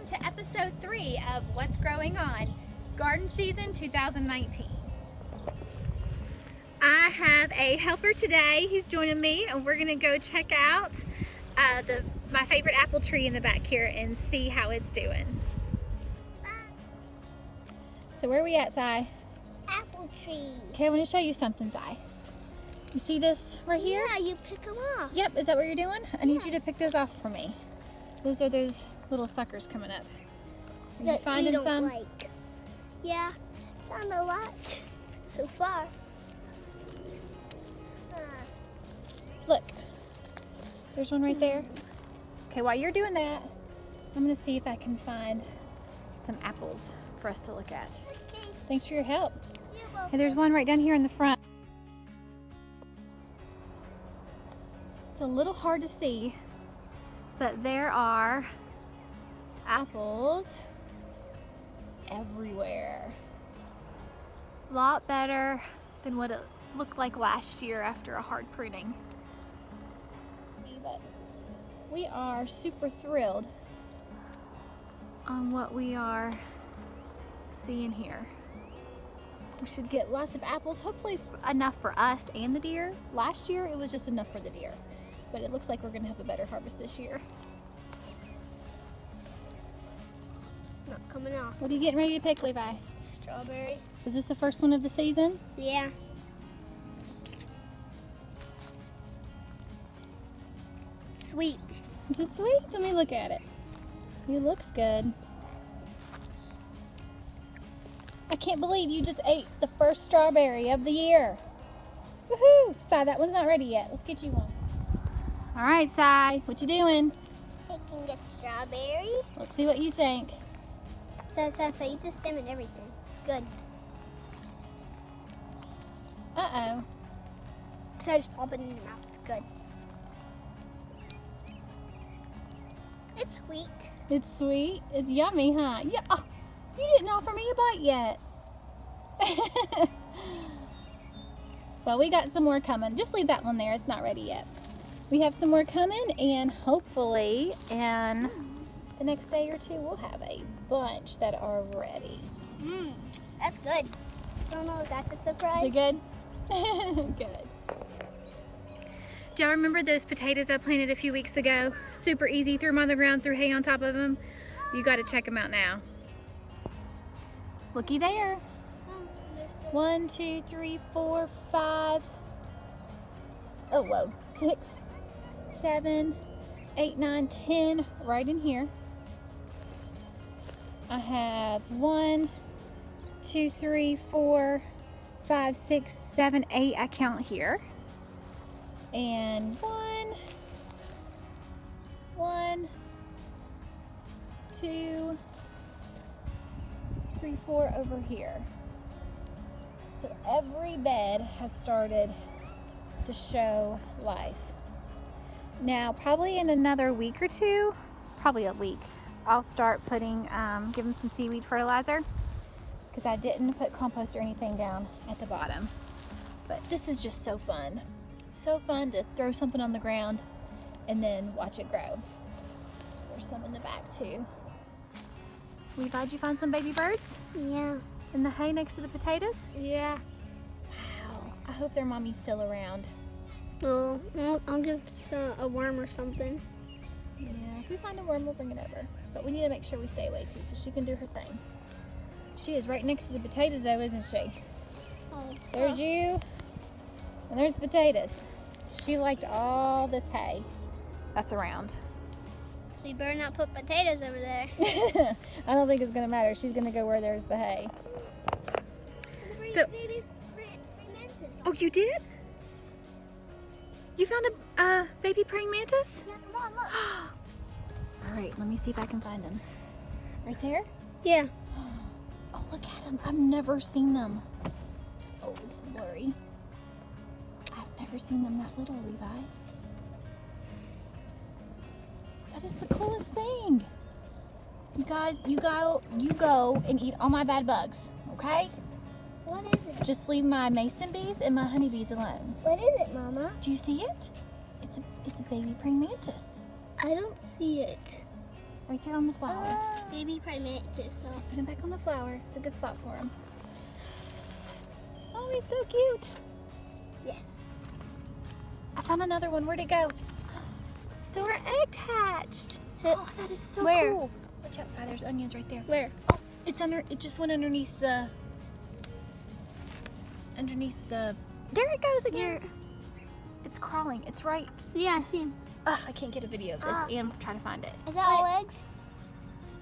welcome to episode 3 of What's Growing On, Garden Season 2019. I have a helper today. He's joining me and we're gonna go check out my favorite apple tree in the back here and see how it's doing. So where are we at, Zy? Apple tree. Okay, I want to show you something, Zy. You see this right here? Yeah, you pick them off. Yep, is that what you're doing? I need you to pick those off for me. Those are those little suckers coming up. Are you finding some? Like. Yeah, found a lot so far. Look, there's one right there. Okay, while you're doing that, I'm gonna see if I can find some apples for us to look at. Okay. Thanks for your help. You're welcome. Hey, there's one right down here in the front. It's a little hard to see, but there are apples everywhere. A lot better than what it looked like last year after a hard pruning. But we are super thrilled on what we are seeing here. We should get lots of apples, hopefully enough for us and the deer. Last year it was just enough for the deer, but it looks like we're gonna have a better harvest this year. It's not coming off. What are you getting ready to pick, Levi? Strawberry. Is this the first one of the season? Yeah. Sweet. Is it sweet? Let me look at it. It looks good. I can't believe you just ate the first strawberry of the year. Woohoo! Cy, that one's not ready yet. Let's get you one. All right, Cy, what you doing? Picking the strawberry. Let's see what you think. So eat the stem and everything. It's good. Uh-oh. So just pop it in your mouth. It's good. It's sweet. It's sweet. It's yummy, huh? Yeah. Oh, you didn't offer me a bite yet. Well, we got some more coming. Just leave that one there. It's not ready yet. We have some more coming, and hopefully in the next day or two, we'll have a bunch that are ready. That's good. Don't know if that's a surprise. Is it good? Good. Do y'all remember those potatoes I planted a few weeks ago? Super easy, threw them on the ground, threw hay on top of them. You got to check them out now. Looky there. 1, 2, 3, 4, 5. Oh, whoa. 6, 7, 8, 9, 10 right in here. I have 1, 2, 3, 4, 5, 6, 7, 8. I count here. And 1, 2, 3, 4 over here. So every bed has started to show life. Now, probably in another week or two, probably a week, I'll start putting, give them some seaweed fertilizer, because I didn't put compost or anything down at the bottom. But this is just so fun. So fun to throw something on the ground and then watch it grow. There's some in the back too. Levi, did you find some baby birds Yeah. in the hay next to the potatoes? Yeah. Wow. I hope their mommy's still around. Oh, I'll give a worm or something. Yeah, if we find a worm, we'll bring it over. But we need to make sure we stay away too so she can do her thing. She is right next to the potatoes though, isn't she? Oh. There's you, and there's the potatoes. So she liked all this hay that's around. So you better not put potatoes over there. I don't think it's gonna matter. She's gonna go where there's the hay. So, oh, you did? You found a baby praying mantis? Yeah, Mom, look. All right, let me see if I can find them. Right there? Yeah. Oh, look at them. I've never seen them. Oh, it's blurry. I've never seen them that little, Levi. That is the coolest thing. You guys, you go and eat all my bad bugs, okay? What is it? Just leave my mason bees and my honeybees alone. What is it, Mama? Do you see it? It's a baby praying mantis. I don't see it. Right there on the flower. Baby praying mantis. So. Put him back on the flower. It's a good spot for him. Oh, he's so cute. Yes. I found another one. Where'd it go? So our egg hatched. Oh, that is so Where? cool. Watch outside. There's onions right there. Where? Oh, it's under. It just went underneath the. There it goes again. It's crawling. It's right. Yeah, I see him. Ugh, I can't get a video of this and try to find it. Is that all eggs?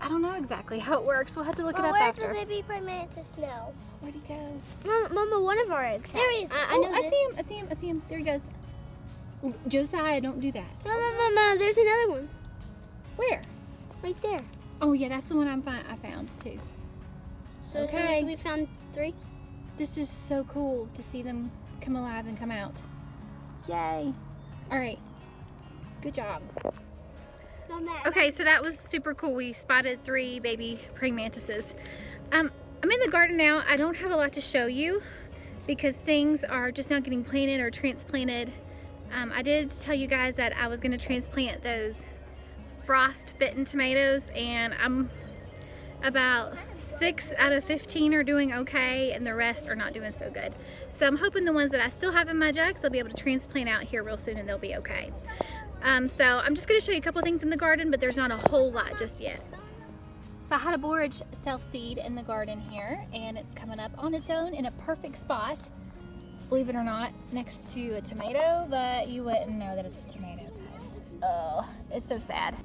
I don't know exactly how it works. We'll have to look it up where's after. the baby praying mantis now? Where'd he go? Mama, one of our eggs. There he is. I know I see him. I see him. I see him. There he goes. Josiah, don't do that. Mama, there's another one. Where? Right there. Oh yeah, that's the one I found too. So Okay. we found 3. This is so cool to see them come alive and come out. Yay. All right. Good job. Okay, so that was super cool. We spotted 3 baby praying mantises. I'm in the garden now. I don't have a lot to show you because things are just now getting planted or transplanted. I did tell you guys that I was going to transplant those frost-bitten tomatoes, and I'm about 6 out of 15 are doing okay, and the rest are not doing so good. So I'm hoping the ones that I still have in my jugs, I'll be able to transplant out here real soon and they'll be okay. So I'm just going to show you a couple things in the garden, but there's not a whole lot just yet. So I had a borage self-seed in the garden here, and it's coming up on its own in a perfect spot, believe it or not, next to a tomato, but you wouldn't know that it's a tomato, guys. Oh, it's so sad.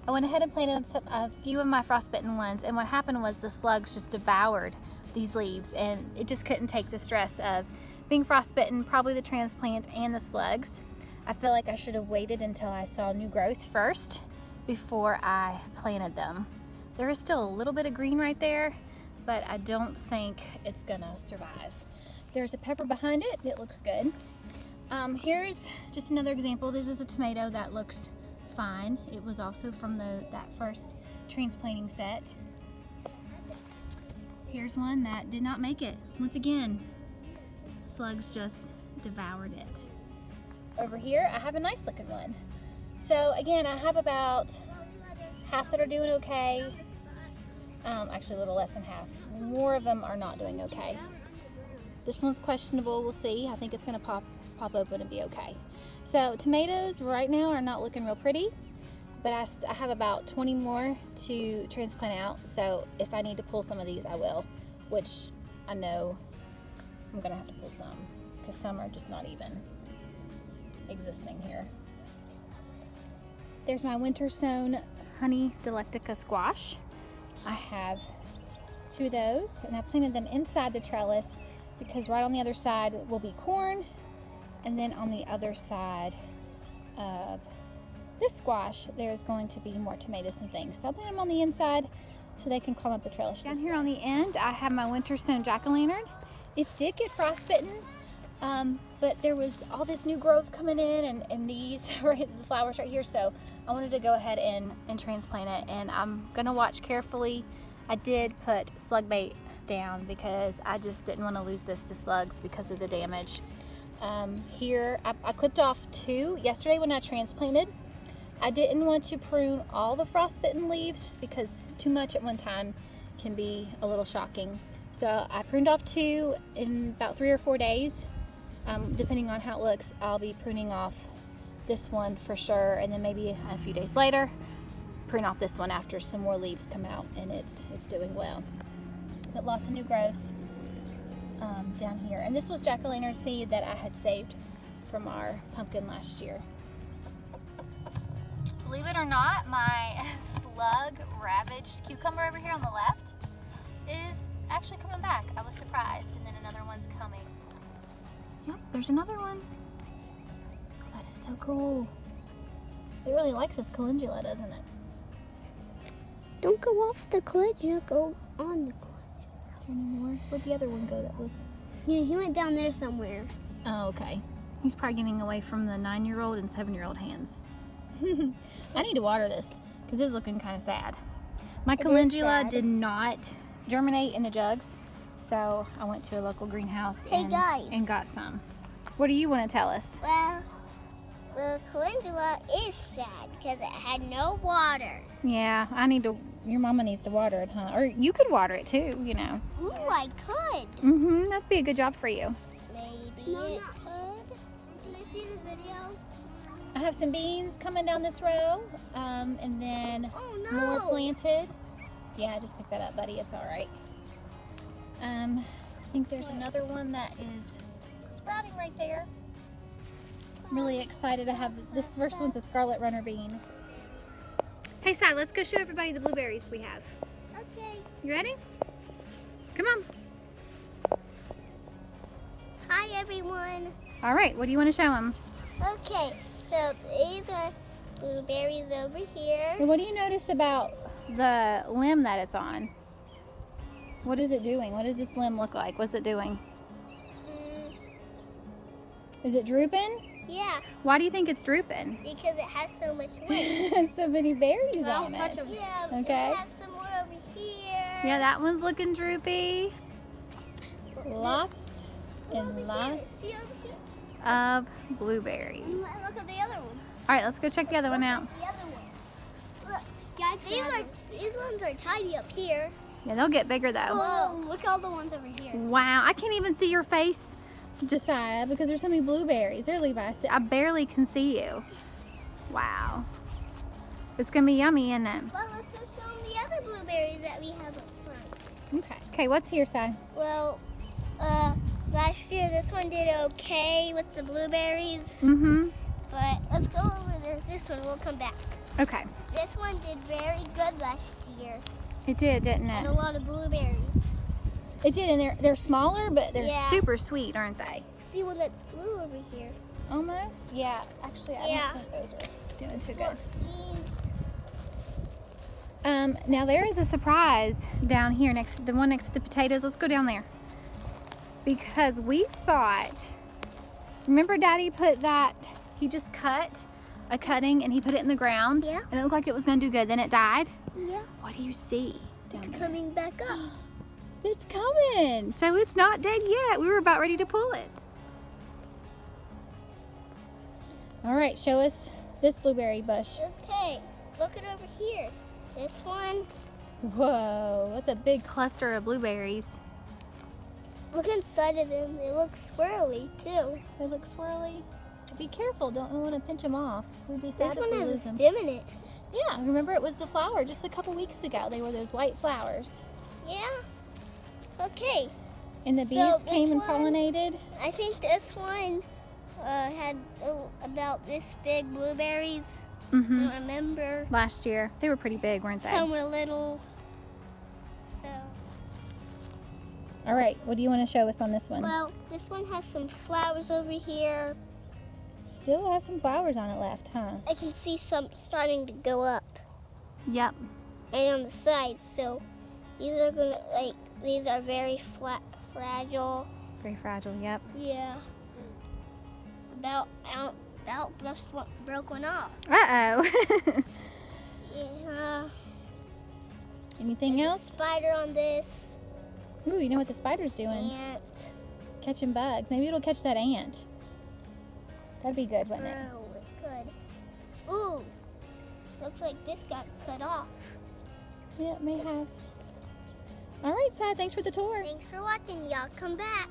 I went ahead and planted a few of my frostbitten ones, and what happened was the slugs just devoured these leaves, and it just couldn't take the stress of being frostbitten, probably the transplant and the slugs. I feel like I should have waited until I saw new growth first before I planted them. There is still a little bit of green right there, but I don't think it's gonna survive. There's a pepper behind it. It looks good. Here's just another example. This is a tomato that looks fine. It was also from that first transplanting set. Here's one that did not make it. Once again, slugs just devoured it. Over here, I have a nice looking one. So again, I have about half that are doing okay. Actually a little less than half. More of them are not doing okay. This one's questionable, we'll see. I think it's gonna pop open and be okay. So tomatoes right now are not looking real pretty, but I have about 20 more to transplant out. So if I need to pull some of these, I will, which I know I'm gonna have to pull some because some are just not even existing here. There's my winter sown honey delectica squash. I have 2 of those, and I planted them inside the trellis because right on the other side will be corn, and then on the other side of this squash there's going to be more tomatoes and things. So I'll plant them on the inside so they can climb up the trellis. Down here on the end I have my winter sown jack-o'-lantern. It did get frostbitten, but there was all this new growth coming in, and these the flowers right here, so I wanted to go ahead and transplant it, and I'm gonna watch carefully. I did put slug bait down because I just didn't want to lose this to slugs because of the damage. Here I clipped off 2 yesterday when I transplanted. I didn't want to prune all the frostbitten leaves just because too much at one time can be a little shocking. So I pruned off 2 in about 3 or 4 days. Depending on how it looks, I'll be pruning off this one for sure, and then maybe a few days later prune off this one after some more leaves come out and it's doing well. But lots of new growth down here. And this was jack-o'-lantern seed that I had saved from our pumpkin last year. Believe it or not, my slug ravaged cucumber over here on the left is actually coming back. I was surprised, and then another one's coming. Yep, there's another one. That is so cool. It really likes this calendula, doesn't it? Don't go off the calendula, go on the calendula. Is there any more? Where'd the other one go that was? Yeah, he went down there somewhere. Oh, okay. He's probably getting away from the 9-year-old and 7-year-old hands. I need to water this because it's looking kind of sad. My calendula did not germinate in the jugs, so I went to a local greenhouse and got some. What do you want to tell us? Well, the calendula tarantula is sad because it had no water. Yeah, your mama needs to water it, huh? Or you could water it too, you know. Ooh, I could. Mm-hmm, that'd be a good job for you. Maybe it could. Can I see the video? I have some beans coming down this row, and then more Oh, planted. Yeah, just pick that up, buddy. It's all right. I think there's another one that is sprouting right there. I'm really excited to have this first one's a scarlet runner bean. Hey, Sai, let's go show everybody the blueberries we have. Okay. You ready? Come on. Hi, everyone. All right, what do you want to show them? Okay, so these are blueberries over here. What do you notice about the limb that it's on? What is it doing? What does this limb look like? What's it doing? Is it drooping? Yeah, Why do you think it's drooping? because it has so much weight. So many berries on touch it. them. Yeah, Okay. it has some more over here. Yeah, that one's looking droopy. Lots Over and here. lots See over here? of blueberries. Look at the other one. All right, let's go check the other one out. The other one. Look, these ones are tiny up here. Yeah, they'll get bigger though. Whoa, look at all the ones over here. Wow, I can't even see your face, Josiah, because there's so many blueberries. There, Levi, I barely can see you. Wow. It's gonna be yummy, isn't it? Well, let's go show them the other blueberries that we have up front. Okay, what's here, Si? Well, last year this one did okay with the blueberries, Mm-hmm. but let's go over this one. We'll come back. Okay. This one did very good last year, It did, didn't and a it? lot of blueberries. It did, and they're smaller, but they're Yeah. super sweet, aren't they? See one that's blue over here. Almost. Yeah. Actually, I Yeah. don't think those are doing too Look, good. these. Now there is a surprise down here the one next to the potatoes. Let's go down there. Because we thought, remember Daddy put that, he just cut a cutting and he put it in the ground. Yeah. And it looked like it was gonna do good. Then it died. Yeah, What do you see down it's there? coming back up. It's coming. So it's not dead yet. We were about ready to pull it. All right, show us this blueberry bush. Okay, look it over here. This one. Whoa, that's a big cluster of blueberries. Look inside of them. They look swirly too. They look swirly. Be careful, don't want to pinch them off. We'd be sad This if one we has a lose them. stem in it. Yeah, remember it was the flower just a couple weeks ago. They were those white flowers. Yeah. Okay. And the bees So this came and one- pollinated. I think this one had about this big blueberries. I Mm-hmm. don't remember. Last year. They were pretty big, weren't they? Some were little. So, All right, what do you want to show us on this one? well, this one has some flowers over here. Still has some flowers on it left, huh? I can see some starting to go up Yep. and on the sides. So these are these are very fragile. Very fragile, yep. Yeah. About just broke one off. Uh-oh. Yeah. Anything There's a else? spider on this. Ooh, you know what the spider's doing? Ant. Catching bugs. Maybe it'll catch that ant. That'd be good, wouldn't it? Oh, it could. Ooh. Looks like this got cut off. Yeah, it may have. All right, Si, thanks for the tour. Thanks for watching. Y'all come back.